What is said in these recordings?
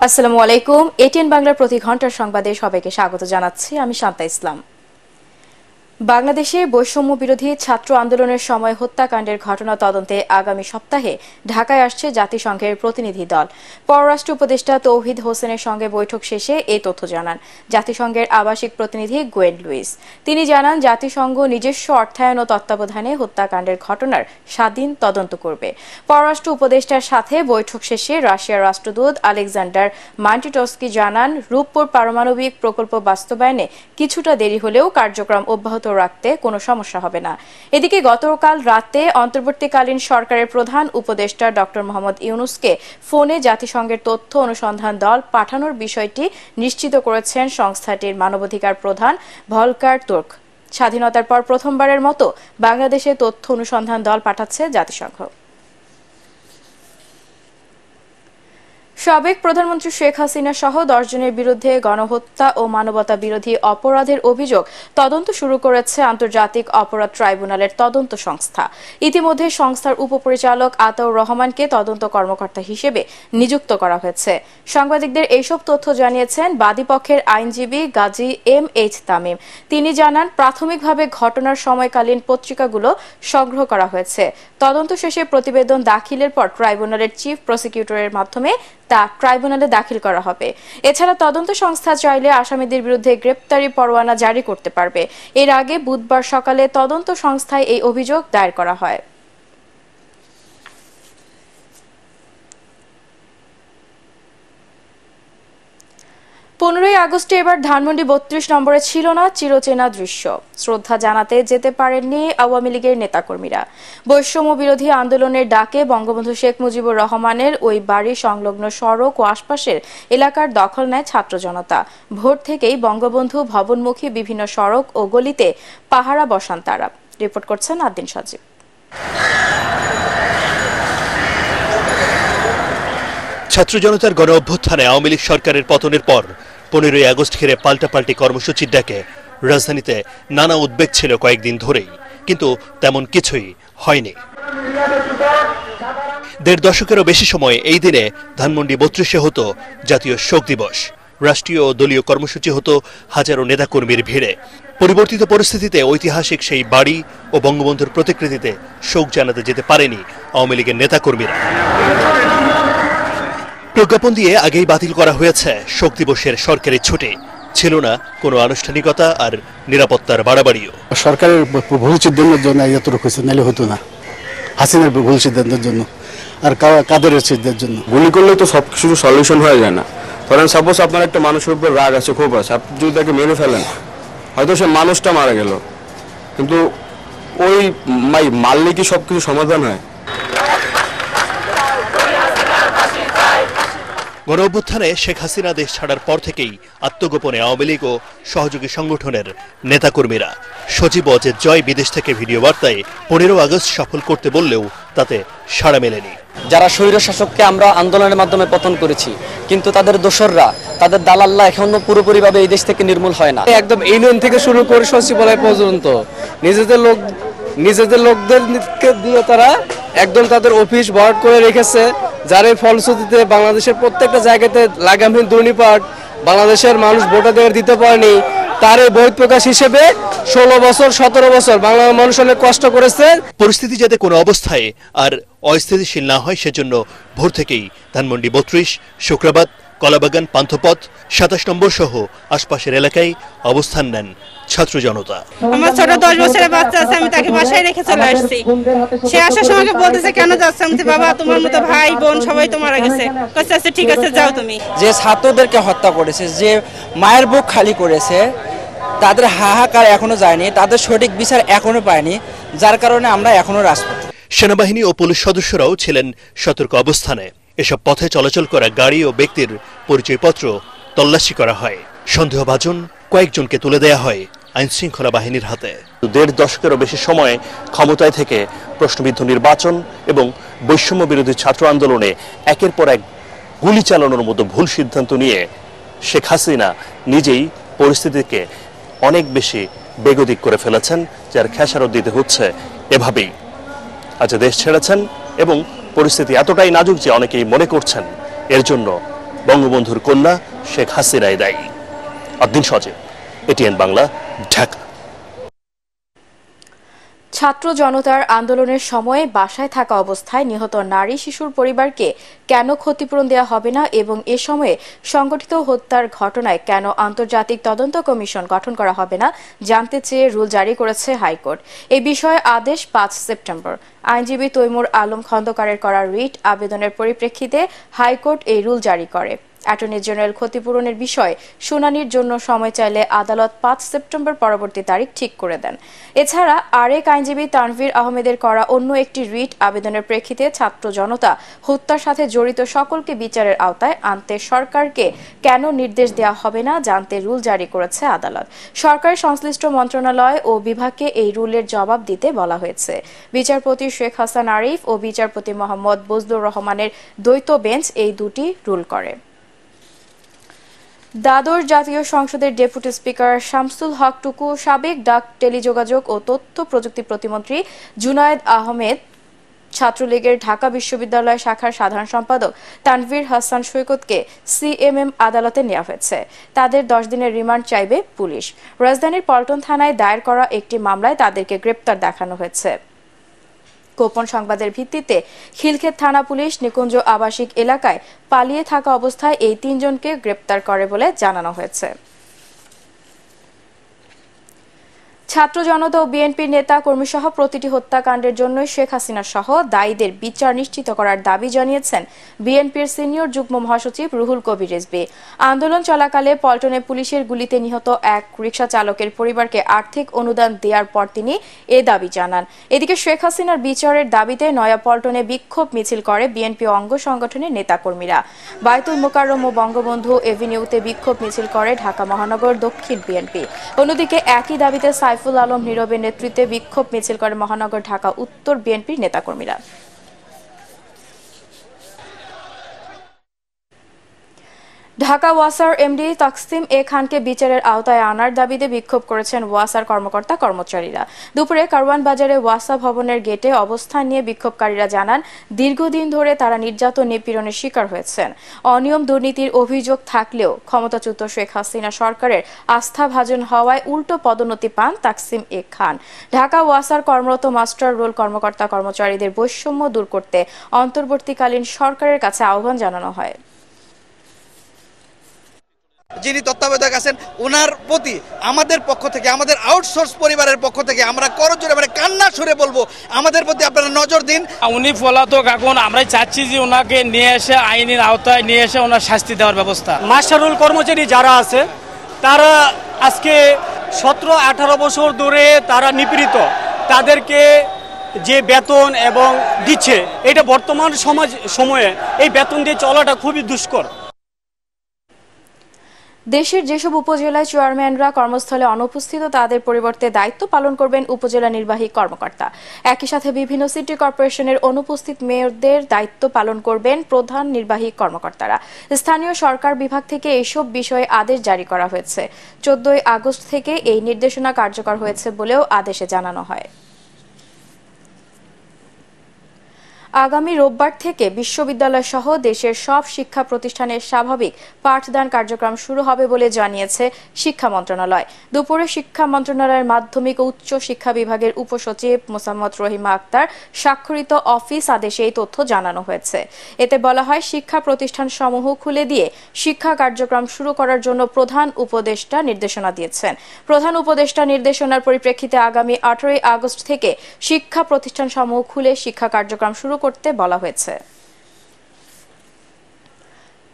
আসসালামু আলাইকুম। এটিএন বাংলার প্রতি ঘন্টার সংবাদে সবাইকে স্বাগত জানাচ্ছি। আমি শান্তা ইসলাম। বাংলাদেশে বৈষম্য বিরোধী ছাত্র আন্দোলনের সময় হত্যাকাণ্ডের ঘটনা তদন্তে আগামী সপ্তাহে ঢাকায় আসছে জাতিসংঘের প্রতিনিধি দল। পররাষ্ট্র উপদেষ্টা তৌহিদ হোসেনের সঙ্গে বৈঠক শেষে এই তথ্য জানান জাতিসংঘের আবাসিক প্রতিনিধি গোয়েন লুইস। তিনি জানান জাতিসংঘ নিজস্ব অর্থায়ন ও তত্ত্বাবধানে হত্যাকাণ্ডের ঘটনার স্বাধীন তদন্ত করবে। পররাষ্ট্র উপদেষ্টার সাথে বৈঠক শেষে রাশিয়ার রাষ্ট্রদূত আলেকজান্ডার মান্টিটস্কি জানান রূপপুর পারমাণবিক প্রকল্প বাস্তবায়নে কিছুটা দেরি হলেও কার্যক্রম অব্যাহত রাখতে কোনো সমস্যা হবে না। এদিকে গতকাল রাতে অন্তর্বর্তীকালীন সরকারের প্রধান উপদেষ্টা ডক্টর মোহাম্মদ ইউনুসকে ফোনে জাতিসংঘের তথ্য অনুসন্ধান দল পাঠানোর বিষয়টি নিশ্চিত করেছেন সংস্থাটির মানবাধিকার প্রধান ভলকার তুর্ক। স্বাধীনতার পর প্রথমবারের মতো বাংলাদেশে তথ্য অনুসন্ধান দল পাঠাচ্ছে জাতিসংঘ। সাবেক প্রধানমন্ত্রী শেখ হাসিনা সহ 10 জনের বিরুদ্ধে গণহত্যা ও মানবতা বিরোধী অপরাধের অভিযোগ তদন্ত শুরু করেছে আন্তর্জাতিক অপরাধ ট্রাইব্যুনালের তদন্ত সংস্থা। ইতিমধ্যে সংস্থার উপপরিচালক আতাউর রহমানকে তদন্ত কর্মকর্তা হিসেবে নিযুক্ত করা হয়েছে। সাংবাদিকদের এইসব তথ্য জানিয়েছেন বাদীপক্ষের আইনজীবী গাজী MH তামিম। তিনি জানান প্রাথমিকভাবে ঘটনার সময়কালীন পত্রিকাগুলো সংগ্রহ করা হয়েছে। তদন্ত শেষে প্রতিবেদন দাখিলের পর ট্রাইব্যুনালের চিফ প্রসিকিউটরের মাধ্যমে তা ট্রাইব্যুনালে দাখিল করা হবে। এছাড়া তদন্ত সংস্থা চাইলে আসামিদের বিরুদ্ধে গ্রেপ্তারি পরোয়ানা জারি করতে পারবে। এর আগে বুধবার সকালে তদন্ত সংস্থায় এই অভিযোগ দায়ের করা হয়। 15 আগস্টে এবার ধানমন্ডি 32 নম্বরে ছিল না চিরচেনা দৃশ্য। শ্রদ্ধা জানাতে যেতে পারেননি আওয়ামী লীগের নেতাকর্মীরা। বৈষম্য বিরোধী আন্দোলনের ডাকে বঙ্গবন্ধু শেখ মুজিবুর রহমানের ওই বাড়ি সংলগ্ন সড়ক ও আশপাশের এলাকার দখল নেয় ছাত্র জনতা। ভোর থেকেই বঙ্গবন্ধু ভবনমুখী বিভিন্ন সড়ক ও গলিতে পাহারা বসান তারা। রিপোর্ট করছেন আদ্দিন সাজিব। ছাত্র জনতার গণ অভ্যুত্থানে আওয়ামী লীগ সরকারের পতনের পর 15 আগস্ট ঘিরে পাল্টাপাল্টি কর্মসূচির ডাকে রাজধানীতে নানা উদ্বেগ ছিল কয়েকদিন ধরেই, কিন্তু তেমন কিছুই হয়নি। 1.5 দশকেরও বেশি সময় এই দিনে ধানমন্ডি 32-এ হতো জাতীয় শোক দিবস। রাষ্ট্রীয় ও দলীয় কর্মসূচি হতো হাজারো নেতাকর্মীর ভিড়ে। পরিবর্তিত পরিস্থিতিতে ঐতিহাসিক সেই বাড়ি ও বঙ্গবন্ধুর প্রতিকৃতিতে শোক জানাতে যেতে পারেনি আওয়ামী লীগের নেতাকর্মীরা। প্রজ্ঞাপন দিয়ে আগেই বাতিল করা হয়েছে শোক দিবসের সরকারি ছুটি। ছিল না কোনো আনুষ্ঠানিকতা আর নিরাপত্তার বাড়াবাড়িও। সরকারের ভুল সিদ্ধান্তের জন্য এতটুকু নাইলে হতো না। হাসিনার ভুল সিদ্ধান্তের জন্য আর কাদেরের সিদ্ধান্তের জন্য। গুলি করলে তো সবকিছু সলিউশন হয়ে যায় না। ধরেন সাপোজ আপনার একটা মানুষের উপর রাগ আছে, ক্ষোভ আছে, আপনি যদি তাকে মেরে ফেলেন, হয়তো সে মানুষটা মারা গেল, কিন্তু ওই মারলে কি সবকিছু সমাধান হয়? গণ অভ্যুত্থানে শেখ হাসিনা দেশ ছাড়ার পর থেকেই আত্মগোপনে আওয়ামী লীগ ও সহযোগী সংগঠনের নেতাকর্মীরা সজীব অজের জয় বিদেশ থেকে ভিডিও বার্তায় 15 আগস্ট সফল করতে বললেও তাতে সাড়া মেলেনি। যারা স্বৈর শাসককে আমরা আন্দোলনের মাধ্যমে পতন করেছি, কিন্তু তাদের দোসররা, তাদের দালাল্লা এখনো পুরোপুরিভাবে এই দেশ থেকে নির্মূল হয় না। একদম ইউনিয়ন থেকে শুরু করে সচিবালয় পর্যন্ত নিজেদের লোকদেরকে দিয়ে তারা একদম তাদের অফিস ভরাট করে রেখেছে, যার ফলশ্রুতিতে বাংলাদেশের প্রত্যেকটা জায়গাতে লাগামহীন দুর্নীতিপাট, বাংলাদেশের মানুষ ভোটাধিকার দিতে পারেনি। তার এই বহিঃপ্রকাশ হিসেবে 16 বছর 17 বছর বাংলার মানুষ অনেক কষ্ট করেছে। পরিস্থিতি যাতে কোনো অবস্থায় আর অস্থিতিশীল না হয় সেজন্য ভোর থেকেই ধানমন্ডি 32, শুক্রাবাদ, কলাবাগান, পান্থপথ, 27 নম্বর সহ আশপাশের এলাকায় অবস্থান নেন ছাত্র জনতা। আমার ছোট 10 বছরের বাচ্চা আছে, আমি তাকে বাসায় রেখে চলে আসছি। সে আসার সময় বলতেছে কেন যাচ্ছ? আমি বাবা তোমার মতো ভাই বোন সবাই তো মারা গেছে। আচ্ছা ঠিক আছে যাও তুমি। যে ছাত্রদেরকে হত্যা করেছে, যে মায়ের বুক খালি করেছে, তাদের হাহাকার এখনো যায়নি, তাদের সঠিক বিচার এখনো পায়নি, যার কারণে আমরা এখনো রাজপথে। সেনাবাহিনী ও পুলিশ সদস্যরাও ছিলেন সতর্ক অবস্থানে। এসব পথে চলাচল করা গাড়ি ও ব্যক্তির পরিচয়পত্র তল্লাশি করা হয়। সন্দেহভাজন কয়েকজনকে তুলে দেয়া হয় আইন শৃঙ্খলা বাহিনীর হাতে। 1.5 দশকেরও বেশি সময় ক্ষমতায় থেকে প্রশ্নবিদ্ধ নির্বাচন এবং বৈষম্য বিরোধী ছাত্র আন্দোলনে একের পর এক গুলি চালানোর মতো ভুল সিদ্ধান্ত নিয়ে শেখ হাসিনা নিজেই পরিস্থিতিকে অনেক বেশি বেগতিক করে ফেলেছেন, যার খেসারত দিতে হচ্ছে এভাবেই। আজ দেশ ছেড়েছেন এবং পরিস্থিতি এতটাই নাজুক যে অনেকেই মনে করছেন এর জন্য বঙ্গবন্ধুর কন্যা শেখ হাসিনাই দায়ী। অদ্দিন সজীব, এটিএন বাংলা, ঢাকা। ছাত্র জনতার আন্দোলনের সময় বাসায় থাকা অবস্থায় নিহত নারী শিশুর পরিবারকে কেন ক্ষতিপূরণ দেওয়া হবে না এবং এ সময়ে সংগঠিত হত্যার ঘটনায় কেন আন্তর্জাতিক তদন্ত কমিশন গঠন করা হবে না জানতে চেয়ে রুল জারি করেছে হাইকোর্ট। এ বিষয়ে আদেশ 5 সেপ্টেম্বর। আইনজীবী তৈমুর আলম খন্দকারের করা রিট আবেদনের পরিপ্রেক্ষিতে হাইকোর্ট এই রুল জারি করে। অ্যাটর্নি জেনারেল ক্ষতিপূরণের বিষয়ে শুনানির জন্য সময় চাইলে আদালত 5 সেপ্টেম্বর পরবর্তী তারিখ ঠিক করে দেন। এছাড়া আরেক আইনজীবী তানভীর আহমেদের করা অন্য একটি রিট আবেদনের প্রেক্ষিতে ছাত্র জনতা হত্যার সাথে জড়িত সকলকে বিচারের আওতায় আনতে সরকারকে কেন নির্দেশ দেওয়া হবে না জানতে রুল জারি করেছে আদালত। সরকারের সংশ্লিষ্ট মন্ত্রণালয় ও বিভাগকে এই রুলের জবাব দিতে বলা হয়েছে। বিচারপতি শেখ হাসান আরিফ ও বিচারপতি মোহাম্মদ বজলুর রহমানের দ্বৈত বেঞ্চ এই দুটি রুল করে। দ্বাদশ জাতীয় সংসদের ডেপুটি স্পিকার শামসুল হক টুকু, সাবেক ডাক টেলিযোগাযোগ ও তথ্য প্রযুক্তি প্রতিমন্ত্রী জুনায়েদ আহমেদ, ছাত্রলীগের ঢাকা বিশ্ববিদ্যালয় শাখার সাধারণ সম্পাদক তানভীর হাসান সৈকতকে সিএমএম আদালতে নেওয়া হয়েছে। তাদের 10 দিনের রিমান্ড চাইবে পুলিশ। রাজধানীর পল্টন থানায় দায়ের করা একটি মামলায় তাদেরকে গ্রেপ্তার দেখানো হয়েছে। গোপন সংবাদের ভিত্তিতে খিলক্ষেত থানা পুলিশ নিকুঞ্জ আবাসিক এলাকায় পালিয়ে থাকা অবস্থায় এই 3 জনকে গ্রেপ্তার করে বলে জানানো হয়েছে। ছাত্র জনতা ও বিএনপির নেতা কর্মীসহ প্রতিটি হত্যাকাণ্ডের জন্য শেখ হাসিনা সহ দায়ীদের বিচার নিশ্চিত করার দাবি জানিয়েছেন বিএনপির সিনিয়র যুগ্ম মহাসচিব রুহুল কবির রিজভী। আন্দোলন চলাকালে পল্টনে পুলিশের গুলিতে নিহত এক রিকশা চালকের পরিবারকে আর্থিক অনুদান দেওয়ার পর তিনি এ দাবি জানান। এদিকে শেখ হাসিনার বিচারের দাবিতে নয়াপল্টনে বিক্ষোভ মিছিল করে বিএনপি অঙ্গ সংগঠনের নেতাকর্মীরা। বায়তুল মোকাররম ও বঙ্গবন্ধু এভিনিউতে বিক্ষোভ মিছিল করে ঢাকা মহানগর দক্ষিণ বিএনপি। অন্যদিকে একই দাবিতে সাইফুল আলম নীরবের নেতৃত্বে বিক্ষোভ মিছিল করে মহানগর ঢাকা উত্তর বিএনপির নেতাকর্মীরা। ঢাকা ওয়াসার এমডি তাকসিম এ খানকে বিচারের আওতায় আনার দাবিতে বিক্ষোভ করেছেন ওয়াসার কর্মকর্তা কর্মচারীরা। দুপুরে কারওয়ান বাজারে ওয়াসা ভবনের গেটে অবস্থান নিয়ে বিক্ষোভকারীরা জানান, দীর্ঘদিন ধরে তারা নির্যাতন নিপীড়নের শিকার হয়েছেন। অনিয়ম দুর্নীতির অভিযোগ থাকলেও ক্ষমতাচ্যুত শেখ হাসিনা সরকারের আস্থাভাজন হওয়ায় উল্টো পদোন্নতি পান তাকসিম এ খান। ঢাকা ওয়াসার কর্মরত মাস্টার রোল কর্মকর্তা কর্মচারীদের বৈষম্য দূর করতে অন্তর্বর্তীকালীন সরকারের কাছে আহ্বান জানানো হয়। যিনি তত্ত্বাবধায়ক আছেন ওনার প্রতি আমাদের পক্ষ থেকে, আমাদের আউটসোর্স পরিবারের পক্ষ থেকে আমরা করজোরে মানে কান্না সুরে বলবো, আমাদের প্রতি আপনারা নজর দিন। উনি পলাতক, এখন আমরা চাচ্ছি যে ওনাকে নিয়ে এসে আইনের আওতায় নিয়ে এসে ওনার শাস্তি দেওয়ার ব্যবস্থা। মাস্টারুল কর্মচারী যারা আছে তারা আজকে 17-18 বছর ধরে তারা নিপীড়িত, তাদেরকে যে বেতন এবং দিচ্ছে এটা বর্তমান সময়ে এই বেতন দিয়ে চলাটা খুবই দুষ্কর। দেশের যেসব উপজেলায় চেয়ারম্যানরা কর্মস্থলে অনুপস্থিত তাদের পরিবর্তে দায়িত্ব পালন করবেন উপজেলা নির্বাহী কর্মকর্তা। একই সাথে বিভিন্ন সিটি কর্পোরেশনের অনুপস্থিত মেয়রদের দায়িত্ব পালন করবেন প্রধান নির্বাহী কর্মকর্তারা। স্থানীয় সরকার বিভাগ থেকে এইসব বিষয়ে আদেশ জারি করা হয়েছে। 14 আগস্ট থেকে এই নির্দেশনা কার্যকর হয়েছে বলেও আদেশে জানানো হয়। আগামী রোববার থেকে বিশ্ববিদ্যালয় সহ দেশের সব শিক্ষা প্রতিষ্ঠানের স্বাভাবিক পাঠদান কার্যক্রম শুরু হবে বলে জানিয়েছে শিক্ষা মন্ত্রণালয়। দুপুরে শিক্ষা মন্ত্রণালয়ের মাধ্যমিক ও উচ্চ শিক্ষা বিভাগের উপসচিব মোসাম্মদ রহিমা আক্তার স্বাক্ষরিত অফিস আদেশে এই তথ্য জানানো হয়েছে। এতে বলা হয়, শিক্ষা প্রতিষ্ঠান সমূহ খুলে দিয়ে শিক্ষা কার্যক্রম শুরু করার জন্য প্রধান উপদেষ্টা নির্দেশনা দিয়েছেন। প্রধান উপদেষ্টা নির্দেশনার পরিপ্রেক্ষিতে আগামী 18 আগস্ট থেকে শিক্ষা প্রতিষ্ঠান সমূহ খুলে শিক্ষা কার্যক্রম শুরু করতে বলা হয়েছে।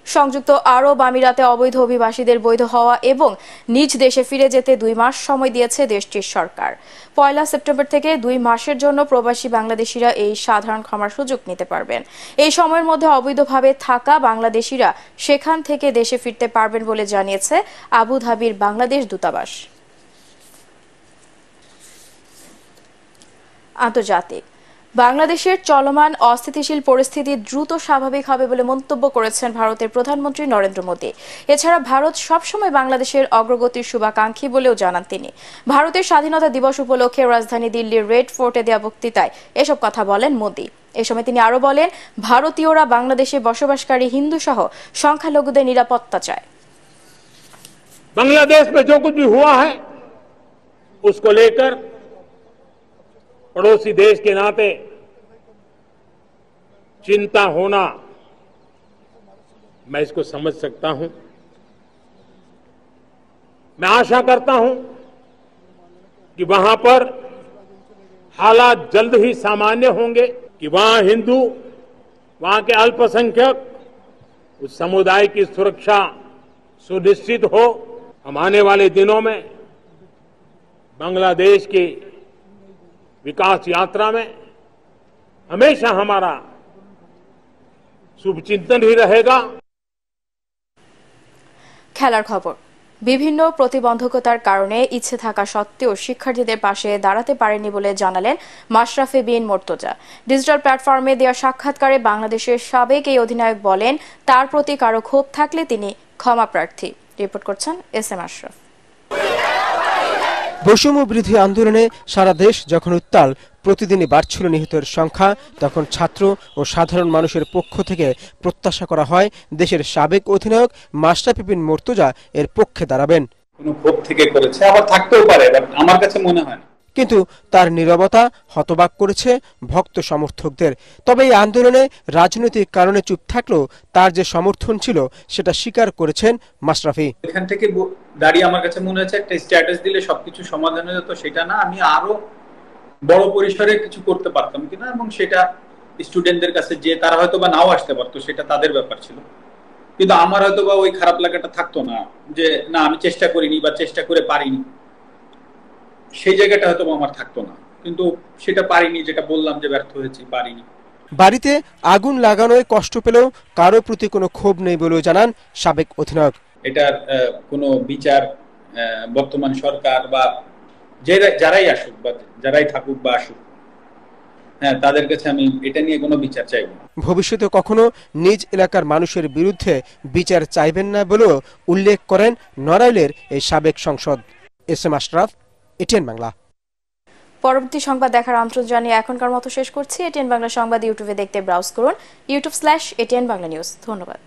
সংযুক্ত আরব আমিরাতে অবৈধ অভিবাসীদের বৈধ হওয়া এবং নিজ দেশে ফিরে যেতে 2 মাস সময় দিয়েছে দেশটির সরকার। 1 সেপ্টেম্বর থেকে 2 মাসের জন্য প্রবাসী বাংলাদেশিরা এই সাধারণ ক্ষমার সুযোগ নিতে পারবেন। এই সময়ের মধ্যে অবৈধভাবে থাকা বাংলাদেশিরা সেখান থেকে দেশে ফিরতে পারবেন বলে জানিয়েছে আবুধাবির বাংলাদেশ দূতাবাস। আন্তর্জাতিক, বাংলাদেশের চলমান অস্থিতিশীল পরিস্থিতি দ্রুত স্বাভাবিক হবে বলে মন্তব্য করেছেন ভারতের প্রধানমন্ত্রী নরেন্দ্র মোদী। এছাড়া ভারত সবসময় বাংলাদেশের অগ্রগতির শুভাকাঙ্ক্ষী বলেও জানান তিনি। ভারতের স্বাধীনতা দিবস উপলক্ষে রাজধানী দিল্লির রেড ফোর্টে দেওয়া বক্তৃতায় এসব কথা বলেন মোদী। এ সময় তিনি আরো বলেন, ভারতীয়রা বাংলাদেশে বসবাসকারী হিন্দু সহ সংখ্যালঘুদের নিরাপত্তা চায়। बांग्लादेश में जो कुछ भी हुआ है उसको लेकर पड़ोसी देश के नाते चिंता होना मैं इसको समझ सकता हूं। मैं आशा करता हूं कि वहां पर हालात जल्द ही सामान्य होंगे, कि वहां हिंदू, वहां के अल्पसंख्यक, उस समुदाय की सुरक्षा सुनिश्चित हो। हम आने वाले दिनों में बांग्लादेश की विकास यात्रा में हमेशा हमारा शुभचिंतन ही रहेगा। খেলার খবর। বিভিন্ন প্রতিবন্ধকতার কারণে ইচ্ছে থাকা সত্ত্বেও শিক্ষার্থীদের পাশে দাঁড়াতে পারেনি বলে জানালেন মাশরাফি বিন মুর্তজা। ডিজিটাল প্ল্যাটফর্মে দেওয়া সাক্ষাৎকারে বাংলাদেশের সাবেক এই অধিনায়ক বলেন, তার প্রতি কারো ক্ষোভ থাকলে তিনি ক্ষমা প্রার্থী। রিপোর্ট করছেন এস.এম. আশরাফ। বৈষম্য বিরোধী আন্দোলনে সারা দেশ যখন উত্তাল, প্রতিদিনই বাড়ছিল নিহতের সংখ্যা, তখন ছাত্র ও সাধারণ মানুষের পক্ষ থেকে প্রত্যাশা করা হয় দেশের সাবেক অধিনায়ক মাশরাফি বিন মুর্তজা এর পক্ষে দাঁড়াবেন। কোনো ক্ষোভ থেকে করেছে, আবার থাকতেও পারে, বাট আমার কাছে মনে হয় না। কিন্তু তার নীরবতা হতবাক করেছে ভক্ত সমর্থকদের। তবে এই আন্দোলনে রাজনৈতিক কারণে চুপ থাকলেও তার যে সমর্থন ছিল সেটা স্বীকার করেছেন মাশরাফি। এখান থেকে দাঁড়িয়ে আমার কাছে মনে হচ্ছে একটা স্ট্যাটাস দিলে সবকিছু সমাধান হয়ে যেত, সেটা না, আমি আরো বড় পরিসরে কিছু করতে পারতাম কিনা, এবং সেটা স্টুডেন্টদের কাছে যে তারা হয়তো বা নাও আসতে পারতো, সেটা তাদের ব্যাপার ছিল। কিন্তু আমার হয়তো বা ওই খারাপ লাগাটা থাকতো না, যে না আমি চেষ্টা করিনি বা চেষ্টা করে পারিনি, সেই জায়গাটা হয়তো আমার থাকতো না। কিন্তু সেটা পারিনি, যেটা বললাম যে ব্যর্থ হয়েছি, পারিনি। বাড়িতে আগুন লাগানোয় কষ্ট পেলেও কারো প্রতি কোনো ক্ষোভ নেই বলেও জানান সাবেক অধিনায়ক। এটার কোনো বিচার বর্তমান সরকার বা যারাই আসুক বা যারাই থাকুক বা আসুক, হ্যাঁ, তাদের কাছে আমি এটা নিয়ে কোনো বিচার চাইব না। ভবিষ্যতে কখনো নিজ এলাকার মানুষের বিরুদ্ধে বিচার চাইবেন না বলেও উল্লেখ করেন নড়াইলের এই সাবেক সংসদ। এস.এম. আশরাফ, এটিএন বাংলা। পরবর্তী সংবাদ দেখার আমন্ত্রণ জানিয়ে এখনকার মতো শেষ করছি। এটিএন বাংলা সংবাদ ইউটিউবে দেখতে ব্রাউজ করুন youtube/ATN Bangla News। ধন্যবাদ।